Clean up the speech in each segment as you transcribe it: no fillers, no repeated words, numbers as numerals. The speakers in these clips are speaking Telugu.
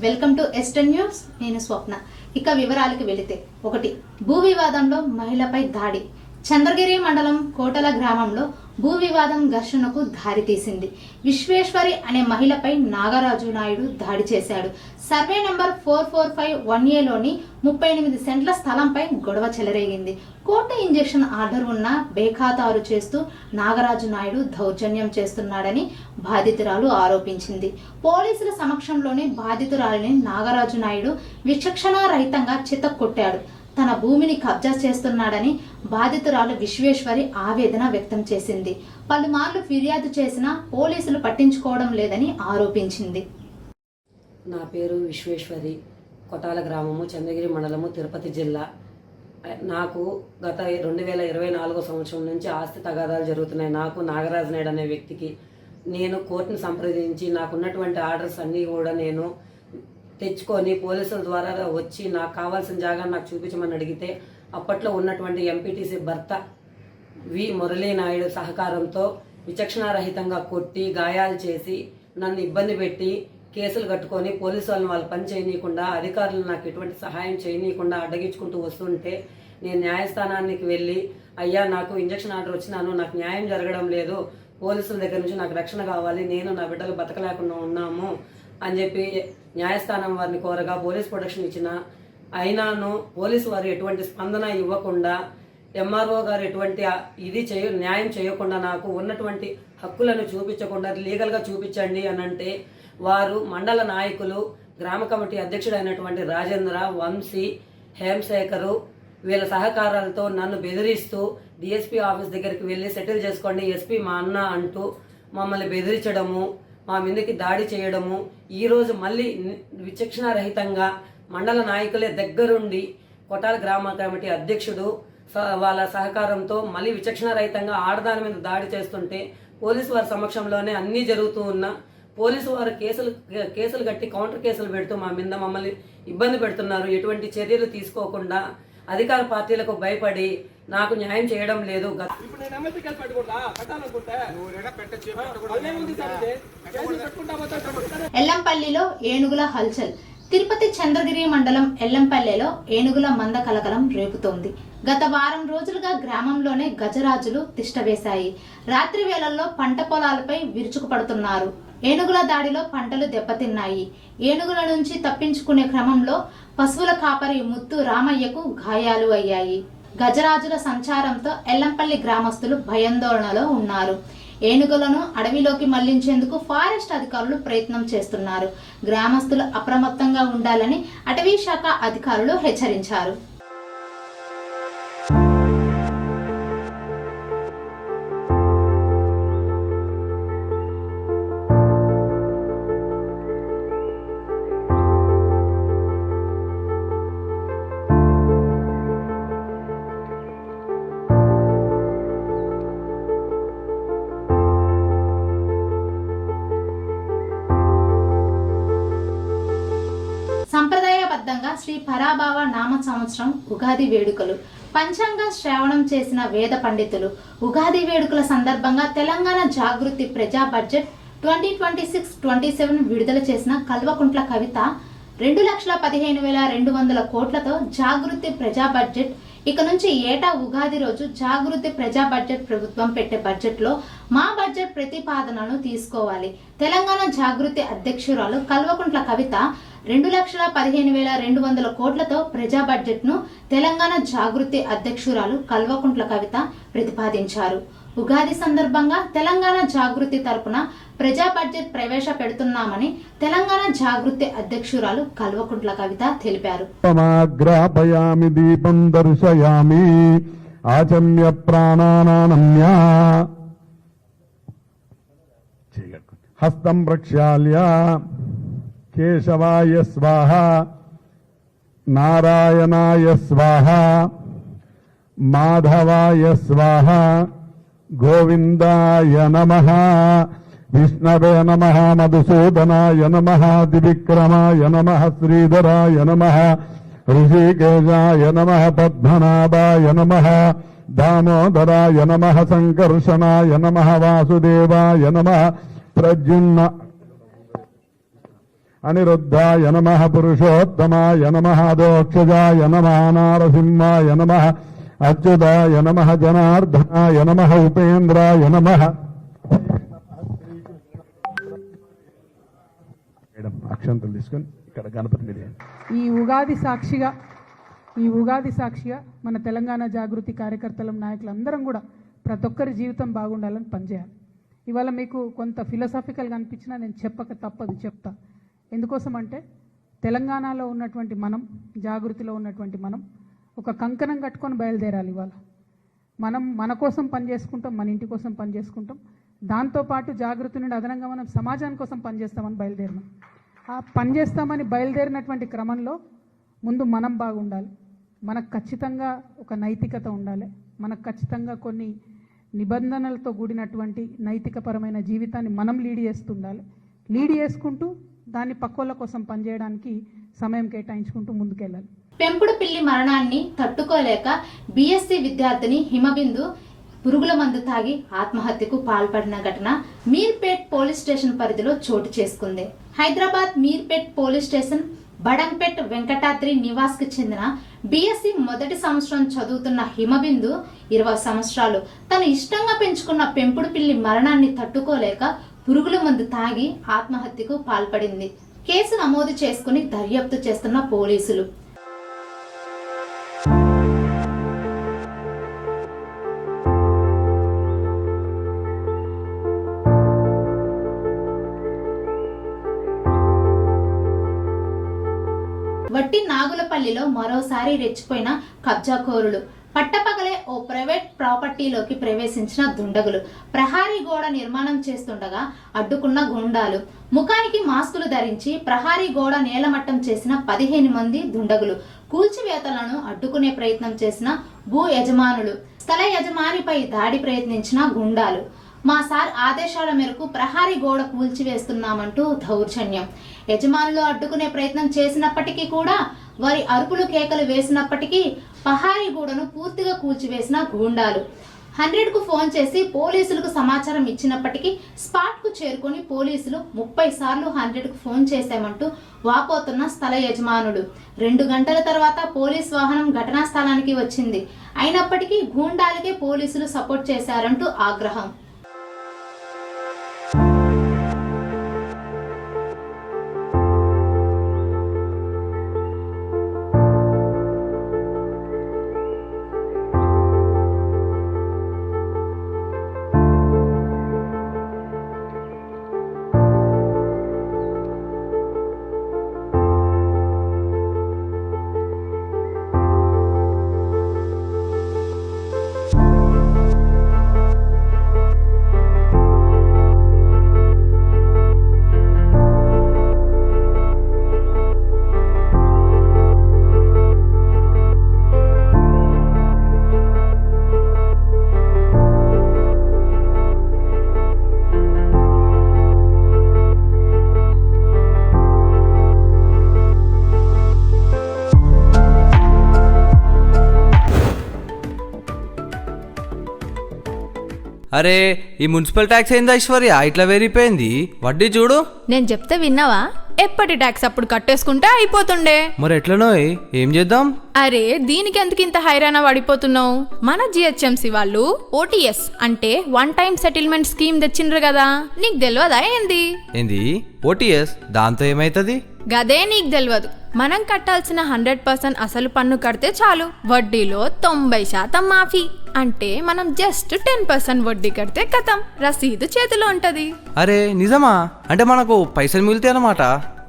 Welcome to eastern news. నేను స్వప్న. ఇక వివరాలకు వెళితే, 1. భూ వివాదంలో మహిళపై దాడి. చంద్రగిరి మండలం కోటల గ్రామంలో భూ వివాదం ఘర్షణకు దారితీసింది. విశ్వేశ్వరి అనే మహిళపై నాగరాజు నాయుడు దాడి చేశాడు. సర్వే నంబర్ 4451A లోని 38 సెంట్ల స్థలంపై గొడవ చెలరేగింది. కోర్టు ఇంజెక్షన్ ఆర్డర్ ఉన్నా బేఖాతారు చేస్తూ నాగరాజు నాయుడు దౌర్జన్యం చేస్తున్నాడని బాధితురాలు ఆరోపించింది. పోలీసుల సమక్షంలోనే బాధితురాలిని నాగరాజు నాయుడు విచక్షణారహితంగా చితక్కొట్టాడు. తన భూమిని కబ్జా చేస్తున్నాడని బాధితురాలు విశ్వేశ్వరి ఆవేదన వ్యక్తం చేసింది. పలుమార్లు ఫిర్యాదు చేసినా పోలీసులు పట్టించుకోవడం లేదని ఆరోపించింది. నా పేరు విశ్వేశ్వరి, కొటాల గ్రామము, చంద్రగిరి మండలము, తిరుపతి జిల్లా. నాకు గత 2024 సంవత్సరం నుంచి ఆస్తి తగాదాలు జరుగుతున్నాయి. నాకు నాగరాజు నాయుడు అనే వ్యక్తికి నేను కోర్టును సంప్రదించి నాకున్నటువంటి ఆర్డర్స్ అన్నీ కూడా నేను తెచ్చుకొని పోలీసుల ద్వారా వచ్చి నాకు కావాల్సిన జాగాను నాకు చూపించమని అడిగితే అప్పట్లో ఉన్నటువంటి ఎంపీటీసీ భర్త వి మురళీ నాయుడు సహకారంతో విచక్షణారహితంగా కొట్టి గాయాలు చేసి నన్ను ఇబ్బంది పెట్టి కేసులు కట్టుకొని పోలీసు వాళ్ళని పని చేయనీయకుండా, అధికారులు నాకు ఎటువంటి సహాయం చేయనీయకుండా అడ్డగించుకుంటూ వస్తుంటే నేను న్యాయస్థానానికి వెళ్ళి, అయ్యా నాకు ఇంజక్షన్ ఆర్డర్ వచ్చినాను, నాకు న్యాయం జరగడం లేదు, పోలీసుల దగ్గర నుంచి నాకు రక్షణ కావాలి, నేను నా బిడ్డలు బతకలేకుండా ఉన్నాము అని చెప్పి న్యాయస్థానం వారిని కోరగా పోలీస్ ప్రొటెక్షన్ ఇచ్చిన అయినాను పోలీసు వారు ఎటువంటి స్పందన ఇవ్వకుండా, ఎంఆర్ఓ గారు ఎటువంటి న్యాయం చేయకుండా, నాకు ఉన్నటువంటి హక్కులను చూపించకుండా లీగల్గా చూపించండి అని అంటే, వారు మండల నాయకులు, గ్రామ కమిటీ అధ్యక్షుడైనటువంటి రాజేంద్ర, వంశీ, హేమశేఖరు వీళ్ళ సహకారాలతో నన్ను బెదిరిస్తూ డిఎస్పీ ఆఫీస్ దగ్గరికి వెళ్ళి సెటిల్ చేసుకోండి ఎస్పీ మా అన్న అంటూ మమ్మల్ని బెదిరించడము, మా మీదకి దాడి చేయడము. ఈరోజు మళ్ళీ విచక్షణారహితంగా మండల నాయకులే దగ్గరుండి కొటాల గ్రామ కమిటీ అధ్యక్షుడు వాళ్ళ సహకారంతో మళ్ళీ విచక్షణారహితంగా ఆడదాని మీద దాడి చేస్తుంటే పోలీసు వారి సమక్షంలోనే అన్నీ జరుగుతూ ఉన్నా పోలీసు వారు కేసులు కట్టి కౌంటర్ కేసులు పెడుతూ మా మీద మమ్మల్ని ఇబ్బంది పెడుతున్నారు. ఎటువంటి చర్యలు తీసుకోకుండా అధికార పార్టీలకు భయపడి నాకు న్యాయం చేయడం లేదు. ఎల్లంపల్లిలో ఏనుగుల హల్చల్. తిరుపతి చంద్రగిరి మండలం ఎల్లంపల్లెలో ఏనుగుల మంద కలకలం రేపుతోంది. గత వారం రోజులుగా గ్రామంలోనే గజరాజులు తిష్టవేశాయి. రాత్రి వేళల్లో పంట పొలాలపై విరుచుకుపడుతున్నారు. ఏనుగుల దాడిలో పంటలు దెబ్బతిన్నాయి. ఏనుగుల నుంచి తప్పించుకునే క్రమంలో పశువుల కాపరి ముత్తు రామయ్యకు గాయాలు అయ్యాయి. గజరాజుల సంచారంతో ఎల్లంపల్లి గ్రామస్తులు భయాందోళనలో ఉన్నారు. ఏనుగులను అడవిలోకి మళ్లించేందుకు ఫారెస్ట్ అధికారులు ప్రయత్నం చేస్తున్నారు. గ్రామస్తులు అప్రమత్తంగా ఉండాలని అటవీ శాఖ అధికారులు హెచ్చరించారు. సంప్రదాయబద్ధంగా శ్రీ పరాభావ నామ సంవత్సరం ఉగాది వేడుకలు పంచాంగ శ్రావణం చేసిన వేద పండితులు ఉగాది వేడుకల సందర్భంగా తెలంగాణ జాగృతి ప్రజా బడ్జెట్ 2026-27 విడుదల చేసిన కల్వకుంట్ల కవిత 2,15,200 కోట్లతో జాగృతి ప్రజా బడ్జెట్ ఇక నుంచి ఏటా ఉగాది రోజు జాగృతి ప్రజా బడ్జెట్ ప్రభుత్వం పెట్టే బడ్జెట్లో మా బడ్జెట్ ప్రతిపాదనను తీసుకోవాలి. తెలంగాణ జాగృతి అధ్యక్షురాలు కల్వకుంట్ల కవిత 2,15,200 కోట్లతో ప్రజా బడ్జెట్ ను తెలంగాణ జాగృతి అధ్యక్షురాలు కల్వకుంట్ల కవిత ప్రతిపాదించారు. ఉగాది సందర్భంగా తెలంగాణ జాగృతి తరపున ప్రజా బడ్జెట్ ప్రవేశపెడుతున్నామని తెలంగాణ జాగృతి అధ్యక్షురాలు కల్వకుంట్ల కవిత తెలిపారు. సమాగ్రాపయామి దీపం దర్శయామి ఆచమ్య ప్రాణానానమ్య హస్తం ప్రక్షాళ్య కేశవాయ స్వాహ నారాయణాయ స్వాహ మాధవాయ స్వాహ గోవిందాయ నమః విష్ణవే నమః మధుసూదనాయ నమః త్రివిక్రమాయ నమః శ్రీధరాయ నమః ఋషికేశాయ నమః పద్మనాభాయ నమః దామోదరాయ నమః సంకర్షణాయ నమః వాసుదేవాయ నమః ప్రద్యుమ్న అనిరుద్ధాయ నమః పురుషోత్తమాయ నమః దోక్షజాయ నమః నారసింహాయ నమః అచ్యుతాయ నమః జనార్దనాయ నమః ఉపేంద్రాయ నమః. అక్షంతలు తీసుకొని ఇక్కడ గణపతి మీద ఈ ఉగాది సాక్షిగా మన తెలంగాణ జాగృతి కార్యకర్తలం నాయకులందరం కూడా ప్రతి ఒక్కరి జీవితం బాగుండాలని పనిచేయాలి. ఇవాళ మీకు కొంత ఫిలాసాఫికల్గా అనిపించినా నేను చెప్పక తప్పదు, చెప్తా. ఎందుకోసం అంటే తెలంగాణలో ఉన్నటువంటి మనం, జాగృతిలో ఉన్నటువంటి మనం ఒక కంకణం కట్టుకొని బయలుదేరాలి. ఇవాళ మనం మన కోసం పనిచేసుకుంటాం, మన ఇంటి కోసం పనిచేసుకుంటాం. దాంతోపాటు జాగృతి నుండి అదనంగా మనం సమాజం కోసం పనిచేస్తామని బయలుదేరినాం. ఆ పనిచేస్తామని బయలుదేరినటువంటి క్రమంలో ముందు మనం బాగుండాలి. మనకు ఖచ్చితంగా ఒక నైతికత ఉండాలి. మనకు ఖచ్చితంగా కొన్ని నిబంధనలతో కూడినటువంటి నైతికపరమైన జీవితాన్ని మనం లీడ్ చేస్తుండాలి. లీడ్ చేసుకుంటూ దాన్ని పక్కోళ్ళ కోసం పనిచేయడానికి సమయం కేటాయించుకుంటూ ముందుకెళ్ళాలి. పెంపుడు పిల్లి మరణాన్ని తట్టుకోలేక బీఎస్సీ విద్యార్థిని హిమబిందు పురుగుల మందు తాగి ఆత్మహత్యకు పాల్పడిన ఘటన మీర్పేట్ పోలీస్ స్టేషన్ పరిధిలో చోటు చేసుకుంది. హైదరాబాద్ మీర్పేట్ పోలీస్ స్టేషన్ బడంపేట్ వెంకటాద్రి నివాస్ కి చెందిన బీఎస్సీ మొదటి సంవత్సరం చదువుతున్న హిమబిందు 20 సంవత్సరాలు తను ఇష్టంగా పెంచుకున్న పెంపుడు పిల్లి మరణాన్ని తట్టుకోలేక పురుగుల మందు తాగి ఆత్మహత్యకు పాల్పడింది. కేసు నమోదు చేసుకుని దర్యాప్తు చేస్తున్న పోలీసులు వట్టి నాగులపల్లిలో మరోసారి రెచ్చిపోయిన కబ్జాకోరులు. పట్టపగలే ఓ ప్రైవేట్ ప్రాపర్టీలోకి ప్రవేశించిన దుండగులు. ప్రహారీ గోడ నిర్మాణం చేస్తుండగా అడ్డుకున్న గుండాలు. ముఖానికి మాస్కులు ధరించి ప్రహారీ గోడ నేలమట్టం చేసిన 15 మంది దుండగులు. కూల్చివేతలను అడ్డుకునే ప్రయత్నం చేసిన భూ యజమానులు. స్థల యజమానిపై దాడి ప్రయత్నించిన గుండాలు. మా సార్ ఆదేశాల మేరకు ప్రహారీ గోడ కూల్చివేస్తున్నామంటూ దౌర్జన్యం. యజమానులు అడ్డుకునే ప్రయత్నం చేసినప్పటికీ కూడా, వారి అరుపులు కేకలు వేసినప్పటికీ ప్రహారీ గోడను పూర్తిగా కూల్చివేసిన గూండాలు. 100కు ఫోన్ చేసి పోలీసులకు సమాచారం ఇచ్చినప్పటికీ స్పాట్కు చేరుకొని పోలీసులు 30 సార్లు 100కు ఫోన్ చేశామంటూ వాపోతున్న స్థల యజమానులు. 2 గంటల తర్వాత పోలీస్ వాహనం ఘటనా స్థలానికి వచ్చింది. అయినప్పటికీ గూండాలకే పోలీసులు సపోర్ట్ చేశారంటూ ఆగ్రహం. అరే ఈ మున్సిపల్ ట్యాక్స్ ఏంది ఐశ్వర్య ఇట్లా వేరిపోయింది? వడ్డీ చూడు. నేను చెప్తే విన్నావా? ఎప్పటి ట్యాక్స్ అప్పుడు కట్టేసుకుంటే అయిపోతుండే. మరి ఎట్లనో ఏం చేద్దాం? అరే దీనికి ఎందుకింత హైరాణ పడిపోతున్నావు? మన జిహెచ్ఎంసి వాళ్ళు ఓటీఎస్ అంటే 1 టైం సెటిల్మెంట్ స్కీమ్ తెచ్చిండ్రు కదా, నీకు తెలియదా? ఏంది ఓటీఎస్? దాంతో ఏమైతుంది? గదే నీకు తెలియదు. మనం కట్టాల్సిన 100% అసలు పన్ను కడితే చాలు, వడ్డీలో 90% మాఫీ. అంటే మనం జస్ట్ 10% వడ్డీ కడితే కథం, రసీదు చేతిలో ఉంటది. అరే నిజమా? అంటే మనకు పైసలు మిగులుతాయి అన్నమాట.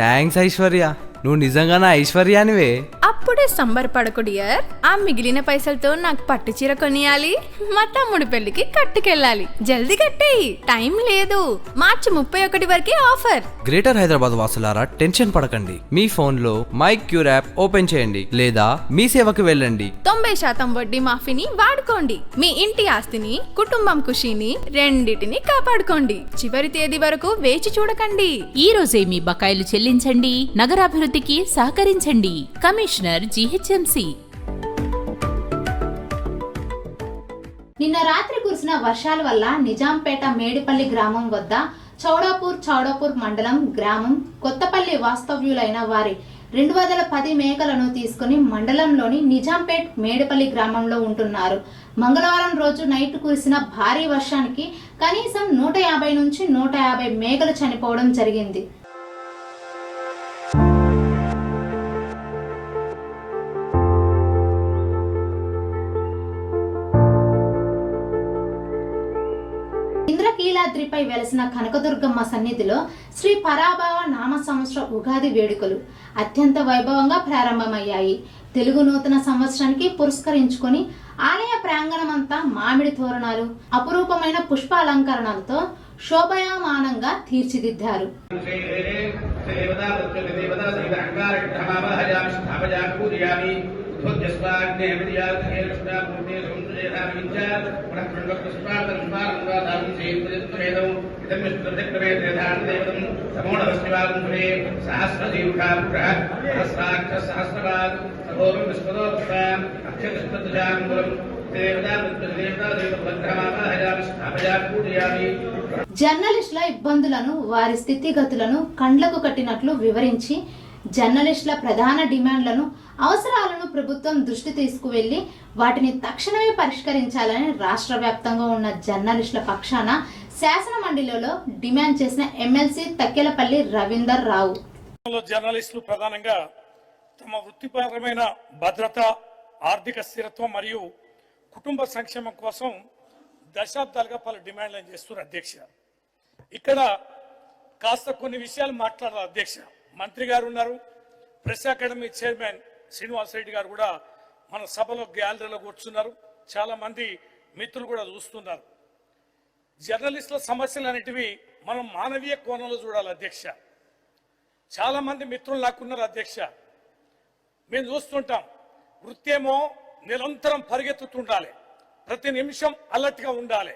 థ్యాంక్స్ ఐశ్వర్య, నువ్వు నిజంగా నా ఐశ్వర్యానివే. అప్పుడే సంబరపడకు డియర్. ఆ మిగిలిన పైసలతో నాకు పట్టు చీర కొనియాలి, మా తమ్ముడి పెళ్లికి కట్టుకెళ్ళాలి. జల్దీ కట్టేయి, టైం లేదు. మార్చి 31 వరకే ఆఫర్. గ్రేటర్ హైదరాబాద్ వాసులారా టెన్షన్ పడకండి. మీ ఫోన్ లో మై క్యూర్ యాప్ ఓపెన్ చేయండి లేదా మీ సేవకు వెళ్ళండి. 90% వడ్డీ మాఫీని వాడుకోండి. మీ ఇంటి ఆస్తిని, కుటుంబం ఖుషీని రెండిటిని కాపాడుకోండి. చివరి తేదీ వరకు వేచి చూడకండి. ఈ రోజే మీ బకాయిలు చెల్లించండి, నగరాభివృద్ధికి సహకరించండి. Commissioner GHMC. నిన్న రాత్రి కురిసిన వర్షాల వల్ల నిజాంపేట మేడిపల్లి గ్రామం వద్ద చౌడాపూర్ మండలం గ్రామం కొత్తపల్లి వాస్తవ్యులైన వారి 210 మేకలను తీసుకుని మండలంలోని నిజాంపేట్ మేడిపల్లి గ్రామంలో ఉంటున్నారు. మంగళవారం రోజు నైట్ కురిసిన భారీ వర్షానికి కనీసం 150 నుంచి 150 మేకలు చనిపోవడం జరిగింది. ఇంద్రకీలాద్రిపై వెలసిన కనకదుర్గమ్మ సన్నిధిలో శ్రీ పరాభవ నామ సంవత్సర ఉగాది వేడుకలు అత్యంత వైభవంగా ప్రారంభమయ్యాయి. తెలుగు నూతన సంవత్సరానికి పురస్కరించుకొని ఆలయ ప్రాంగణమంతా మామిడి తోరణాలు, అపురూపమైన పుష్ప అలంకరణలతో శోభాయమానంగా తీర్చిదిద్దారు. జర్నలిస్టుల ఇబ్బందులను, వారి స్థితిగతులను కండ్లకు కట్టినట్లు వివరించి జర్నలిస్టుల ప్రధాన డిమాండ్లను, అవసరాలను ప్రభుత్వం దృష్టి తీసుకువెళ్లి వాటిని తక్షణమే పరిష్కరించాలని రాష్ట్ర వ్యాప్తంగా ఉన్న జర్నలిస్టుల పక్షాన శాసన మండలిలో డిమాండ్ చేసిన ఎమ్మెల్సీ తక్కెలపల్లి రవీందర్ రావు. జర్నలిస్టులు ప్రధానంగా తమ వృత్తిపరమైన భద్రత, ఆర్థిక స్థిరత్వం మరియు కుటుంబ సంక్షేమం కోసం దశాబ్దాలుగా పలు డిమాండ్లను చేస్తున్నారు అధ్యక్ష. ఇక్కడ కాస్త కొన్ని విషయాలు మాట్లాడారు అధ్యక్ష. మంత్రి గారు ఉన్నారు, press academy chairman Srinivas Reddy గారు కూడా మన సభలో గ్యాలరీలో కూర్చున్నారు. చాలా మంది మిత్రులు కూడా చూస్తున్నారు. జర్నలిస్టుల సమస్యలు అనేటివి మనం మానవీయ కోణంలో చూడాలి అధ్యక్ష. చాలా మంది మిత్రులు నాకున్నారు అధ్యక్ష. మేము చూస్తుంటాం, వృత్తి ఏమో నిరంతరం పరిగెత్తుతుండాలి, ప్రతి నిమిషం అలర్ట్గా ఉండాలి,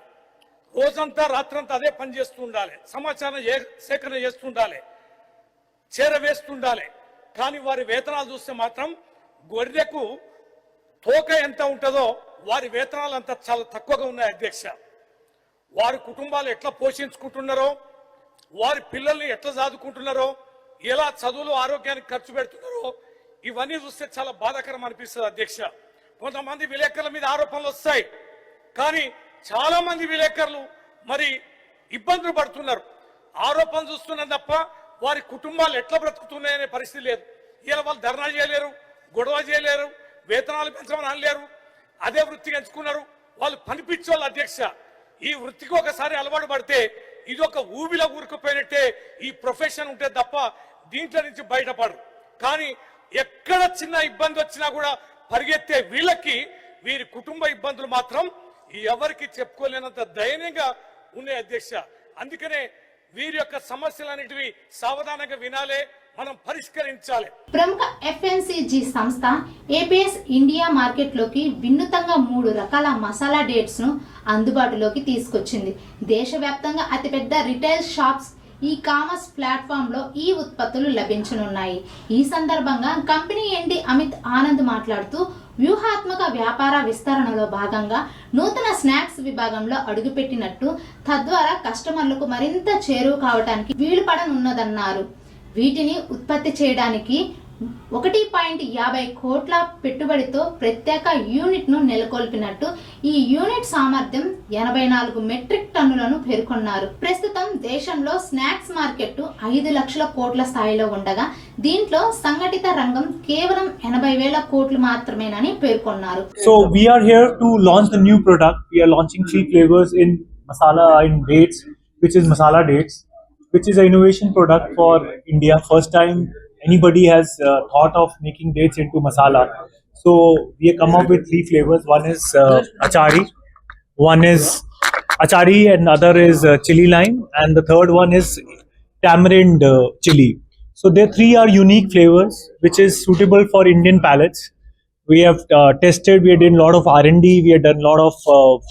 రోజంతా రాత్రంతా అదే పని చేస్తూ ఉండాలి, సమాచారం సేకరణ చేస్తుండాలి, చేరవేస్తుండాలి. కానీ వారి వేతనాలు చూస్తే మాత్రం గొర్రెకు తోక ఎంత ఉంటుందో వారి వేతనాలు అంత చాలా తక్కువగా ఉన్నాయి అధ్యక్ష. వారి కుటుంబాలు ఎట్లా పోషించుకుంటున్నారో, వారి పిల్లల్ని ఎట్లా చదువుకుంటున్నారో, ఎలా చదువులు ఆరోగ్యానికి ఖర్చు పెడుతున్నారో ఇవన్నీ చూస్తే చాలా బాధాకరం అనిపిస్తుంది అధ్యక్ష. కొంతమంది విలేకరుల మీద ఆరోపణలు వస్తాయి, కానీ చాలా మంది విలేకరులు మరి ఇబ్బందులు పడుతున్నారు. ఆరోపణలు చూస్తున్నారు తప్ప వారి కుటుంబాలు ఎట్లా బ్రతుకుతున్నాయనే పరిస్థితి లేదు. ఇలా వాళ్ళు ధర్నా చేయలేరు, గొడవ చేయలేరు, వేతనాలు పెంచమని అనలేరు, అదే వృత్తికి ఎంచుకున్నారు. వాళ్ళు పనిపించోళ్ళు అధ్యక్ష. ఈ వృత్తికి ఒకసారి అలవాటు పడితే ఇది ఒక ఊబిలో ఊరుకుపోయినట్టే ఈ ప్రొఫెషన్ ఉంటే తప్ప దీంట్లో నుంచి బయటపడరు. కానీ ఎక్కడ చిన్న ఇబ్బంది వచ్చినా కూడా పరిగెత్తే వీళ్ళకి వీరి కుటుంబ ఇబ్బందులు మాత్రం ఎవరికి చెప్పుకోలేనంత దయనీయంగా ఉన్నాయి అధ్యక్ష. అందుకనే వీరి యొక్క సమస్యలన్నిటివి సావధానంగా వినాలే, మనం పరిష్కరించాలి. ప్రముఖ ఎఫ్ఎన్సీజీ సంస్థ ఏపీఎస్ ఇండియా మార్కెట్లోకి వినూతంగా 3 రకాల మసాలా డేట్స్ ను అందుబాటులోకి తీసుకొచ్చింది. దేశవ్యాప్తంగా అతిపెద్ద retail shops, e commerce platform లో ఈ ఉత్పత్తులు లభించనున్నాయి. ఈ సందర్భంగా కంపెనీ ఎండి అమిత్ ఆనంద్ మాట్లాడుతూ వ్యూహాత్మక వ్యాపార విస్తరణలో భాగంగా నూతన స్నాక్స్ విభాగంలో అడుగుపెట్టినట్టు, తద్వారా కస్టమర్లకు మరింత చేరువ కావడానికి వీలుపడనున్నదన్నారు. వీటిని ఉత్పత్తి చేయడానికి 1.50 కోట్ల పెట్టుబడితో ప్రత్యేక యూనిట్ ను నెలకొల్పినట్టు, ఈ యూనిట్ సామర్థ్యం 84 మెట్రిక్ టన్నులను పేర్కొన్నారు. ప్రస్తుతం దేశంలో స్నాక్స్ మార్కెట్ 5 లక్షల కోట్ల స్థాయిలో ఉండగా దీంట్లో సంఘటిత రంగం కేవలం 80,000 కోట్లు మాత్రమేనని పేర్కొన్నారు. So we are here to launch the new product. We are launching 3 flavors in masala and dates, which is masala dates, which is an innovation product for India. First time anybody has thought of making dates into masala. So we have come up with 3 flavors. One is achari, one is achari, and other is chili lime, and the third one is tamarind chili. So there 3 are unique flavors which is suitable for Indian palates. We have tested, we have done a lot of R&D, we have done a lot of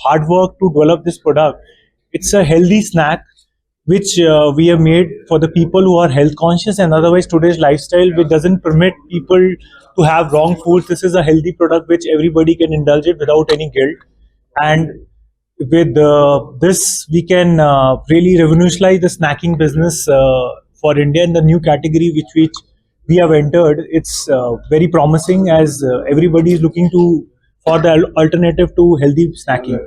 hard work to develop this product. It's a healthy snack which we have made for the people who are health conscious, and otherwise today's lifestyle which doesn't permit people to have wrong foods. This is a healthy product which everybody can indulge in without any guilt. And with this, we can really revolutionize the snacking business for India in the new category which we have entered. It's very promising as everybody is looking for the alternative to healthy snacking.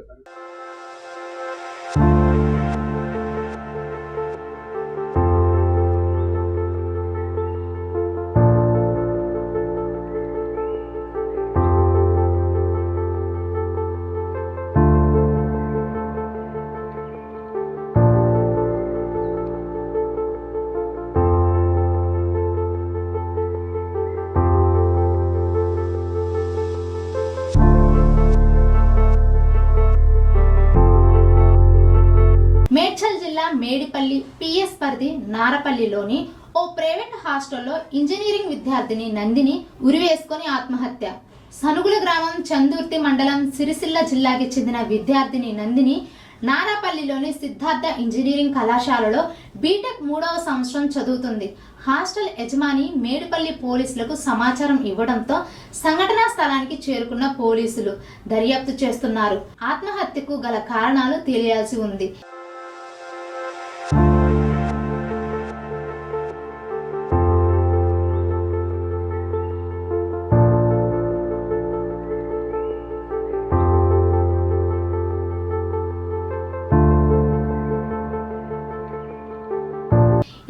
Medchal జిల్లా మేడిపల్లి పిఎస్ పరిధి నారపల్లిలోని ఓ ప్రైవేట్ హాస్టల్లో ఇంజనీరింగ్ విద్యార్థిని నందిని ఉరివేసుకొని ఆత్మహత్య. సనుగుల గ్రామం చందుర్తి మండలం సిరిసిల్ల జిల్లాకి చెందిన విద్యార్థిని నందిని నారాపల్లిలోని సిద్ధార్థ ఇంజనీరింగ్ కళాశాలలో బీటెక్ 3వ సంవత్సరం చదువుతుంది. హాస్టల్ యజమాని మేడిపల్లి పోలీసులకు సమాచారం ఇవ్వడంతో సంఘటనా స్థలానికి చేరుకున్న పోలీసులు దర్యాప్తు చేస్తున్నారు. ఆత్మహత్యకు గల కారణాలు తెలియాల్సి ఉంది.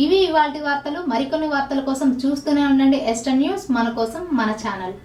ఇవి ఇవాల్టి వార్తలు. మరికొన్ని వార్తల కోసం చూస్తూనే ఉండండి ఎస్టర్న్ న్యూస్, మన కోసం మన ఛానల్.